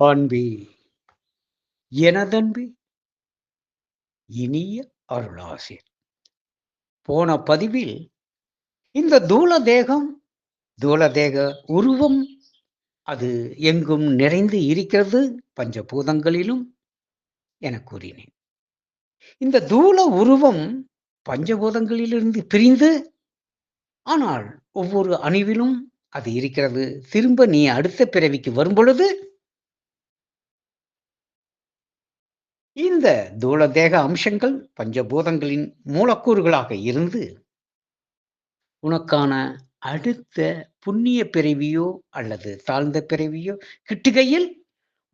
அன்பே, எனதன்பே, இனிய அருளாசிர். போன பதிவில் இந்த தூளதேக உருவம் அது எங்கும் நிறைந்து இருக்கிறது பஞ்சபூதங்களிலும் என கூறினேன். இந்த தூள உருவம் பஞ்சபூதங்களிலிருந்து பிரிந்து, ஆனால் ஒவ்வொரு அணுவிலும் அது இருக்கிறது. திரும்ப நீ அடுத்த பிறவிக்கு வரும்பொழுது இந்த தூளதேக அம்சங்கள் பஞ்சபூதங்களின் மூலக்கூறுகளாக இருந்து உனக்கான அடுத்த புண்ணிய பிறவியோ அல்லது தாழ்ந்த பிறவியோ கிட்டுகையில்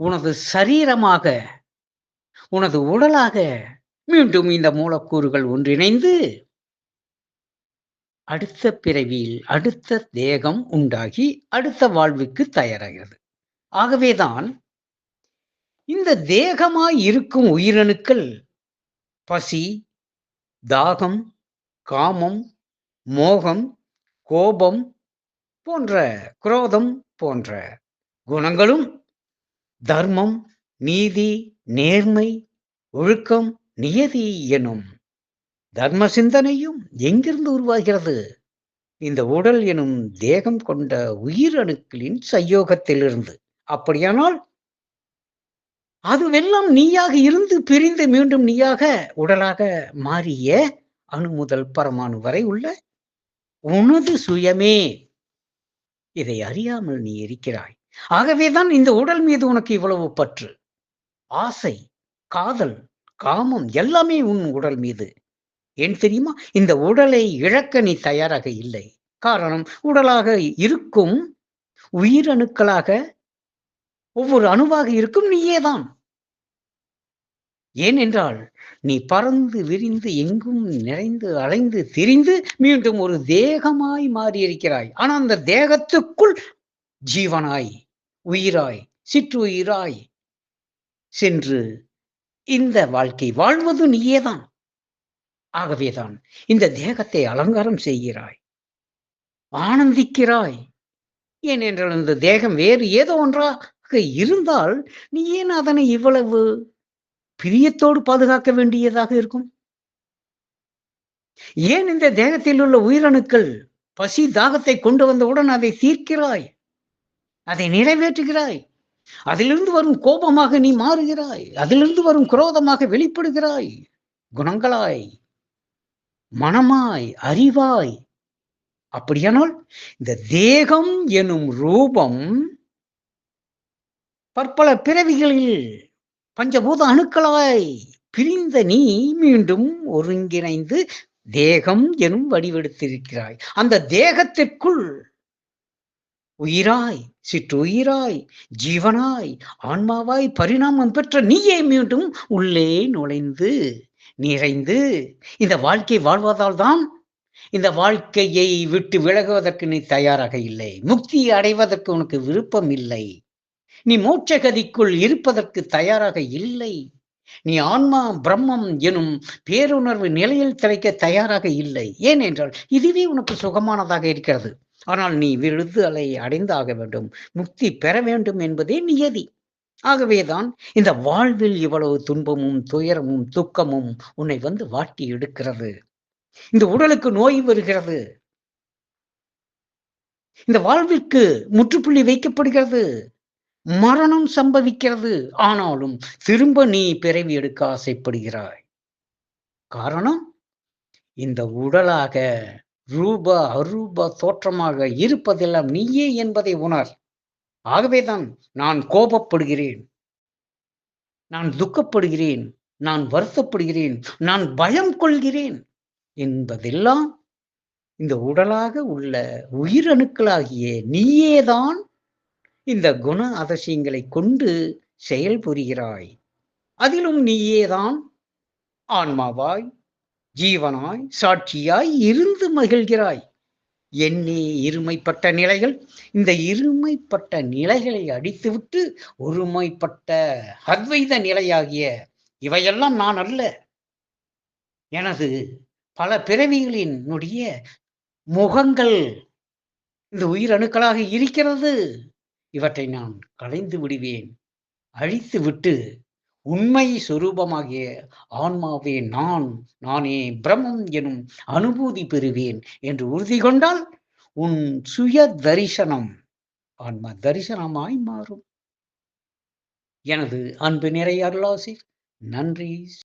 உனது சரீரமாக, உனது உடலாக மீண்டும் இந்த மூலக்கூறுகள் ஒன்றிணைந்து அடுத்த பிறவியில் அடுத்த தேகம் உண்டாகி அடுத்த வாழ்வுக்கு தயாராகிறது. ஆகவேதான் இந்த தேகமாய் இருக்கும் உயிரணுக்கள் பசி, தாகம், காமம், மோகம், கோபம் போன்ற, குரோதம் போன்ற குணங்களும், தர்மம், நீதி, நேர்மை, ஒழுக்கம், நியதி எனும் தர்ம சிந்தனையும் எங்கிருந்து உருவாகிறது? இந்த உடல் எனும் தேகம் கொண்ட உயிரணுக்களின் சயோகத்திலிருந்து. அப்படியானால் அதுவெல்லாம் நீயாக இருந்து பிரிந்து மீண்டும் நீயாக உடலாக மாறிய அணு முதல் பரமாணு வரை உள்ள உனது சுயமே. இதை அறியாமல் நீ இருக்கிறாய். ஆகவேதான் இந்த உடல் மீது உனக்கு இவ்வளவு பற்று, ஆசை, காதல், காமம் எல்லாமே உன் உடல் மீது. ஏன் தெரியுமா? இந்த உடலை இழக்க நீ தயாராக இல்லை. காரணம், உடலாக இருக்கும் உயிரணுக்களாக ஒவ்வொரு அணுவாக இருக்கும் நீயேதான். ஏனென்றால் நீ பறந்து விரிந்து எங்கும் நிறைந்து அலைந்து திரிந்து மீண்டும் ஒரு தேகமாய் மாறியிருக்கிறாய். ஆனால் அந்த தேகத்துக்குள் ஜீவனாய், உயிராய், சிற்றுயிராய் சென்று இந்த வாழ்க்கை வாழ்வது நீயேதான். ஆகவேதான் இந்த தேகத்தை அலங்காரம் செய்கிறாய், ஆனந்திக்கிறாய். ஏனென்றால் இந்த தேகம் வேறு ஏதோ ஒன்றாக இருந்தால் நீ ஏன் அதனை இவ்வளவு பிரியத்தோடு பாதுகாக்க வேண்டியதாக இருக்கும்? ஏன் இந்த தேகத்தில் உள்ள உயிரணுக்கள் பசி தாகத்தை கொண்டு வந்தவுடன் அதை தீர்க்கிறாய், அதை நிறைவேற்றுகிறாய். அதிலிருந்து வரும் கோபமாக நீ மாறுகிறாய், அதிலிருந்து வரும் குரோதமாக வெளிப்படுகிறாய். குணங்களாய், மனமாய், அறிவாய். அப்படியானால் இந்த தேகம் எனும் ரூபம் பற்பல பிறவிகளில் பஞ்சபூத அணுக்களாய் பிரிந்த நீ மீண்டும் ஒருங்கிணைந்து தேகம் எனும் வடிவெடுத்திருக்கிறாய். அந்த தேகத்திற்குள் உயிராய், சிற்றுயிராய், ஜீவனாய், ஆன்மாவாய் பரிணாமம் பெற்ற நீயே மீண்டும் உள்ளே நுழைந்து நிறைந்து இந்த வாழ்க்கை வாழ்வதால் தான் இந்த வாழ்க்கையை விட்டு விலகுவதற்கு நீ தயாராக இல்லை. முக்தி அடைவதற்கு உனக்கு விருப்பம் இல்லை. நீ மோட்சகதிக்குள் இருப்பதற்கு தயாராக இல்லை. நீ ஆன்மா பிரம்மம் எனும் பேருணர்வு நிலையில் திளைக்க தயாராக இல்லை. ஏனென்றால் இதுவே உனக்கு சுகமானதாக இருக்கிறது. ஆனால் நீ விடுதலை அடைந்தாக வேண்டும், முக்தி பெற வேண்டும் என்பதே நியதி. ஆகவேதான் இந்த வாழ்வில் இவ்வளவு துன்பமும் துயரமும் துக்கமும் உன்னை வந்து வாட்டி எடுக்கிறது. இந்த உடலுக்கு நோய் வருகிறது, இந்த வாழ்விற்கு முற்றுப்புள்ளி வைக்கப்படுகிறது, மரணம் சம்பவிக்கிறது. ஆனாலும் திரும்ப நீ பிறவி எடுக்க ஆசைப்படுகிறாய். காரணம், இந்த உடலாக ரூப அரூப தோற்றமாக இருப்பதெல்லாம் நீயே என்பதை உணர். ஆகவேதான் நான் கோபப்படுகிறேன், நான் துக்கப்படுகிறேன், நான் வருத்தப்படுகிறேன், நான் பயம் கொள்கிறேன் என்பதெல்லாம் இந்த உடலாக உள்ள உயிரணுக்களாகிய நீயேதான் இந்த குண அதிசயங்களை கொண்டு செயல்புரிகிறாய். அதிலும் நீயேதான் ஆன்மாவாய், ஜீவனாய், சாட்சியாய் இருந்து மகிழ்கிறாய். என்னே இருமைப்பட்ட நிலைகள். இந்த இருமைப்பட்ட நிலைகளை அடித்துவிட்டு ஒருமைப்பட்ட அத்வைத நிலையாகிய இவையெல்லாம் நான் அல்ல, எனது பல பிறவிகளினுடைய முகங்கள் இந்த உயிரணுக்களாக இருக்கிறது. இவற்றை நான் களைந்து விடுவேன். அழித்துவிட்டு உண்மை சொரூபமாகிய ஆன்மாவே நான், நானே பிரம்மம் எனும் அனுபூதி பெறுவேன் என்று உறுதி கொண்டால் உன் சுய தரிசனம் ஆன்ம தரிசனமாய் மாறும். எனது அன்பு நிறை அருளாசி. நன்றி.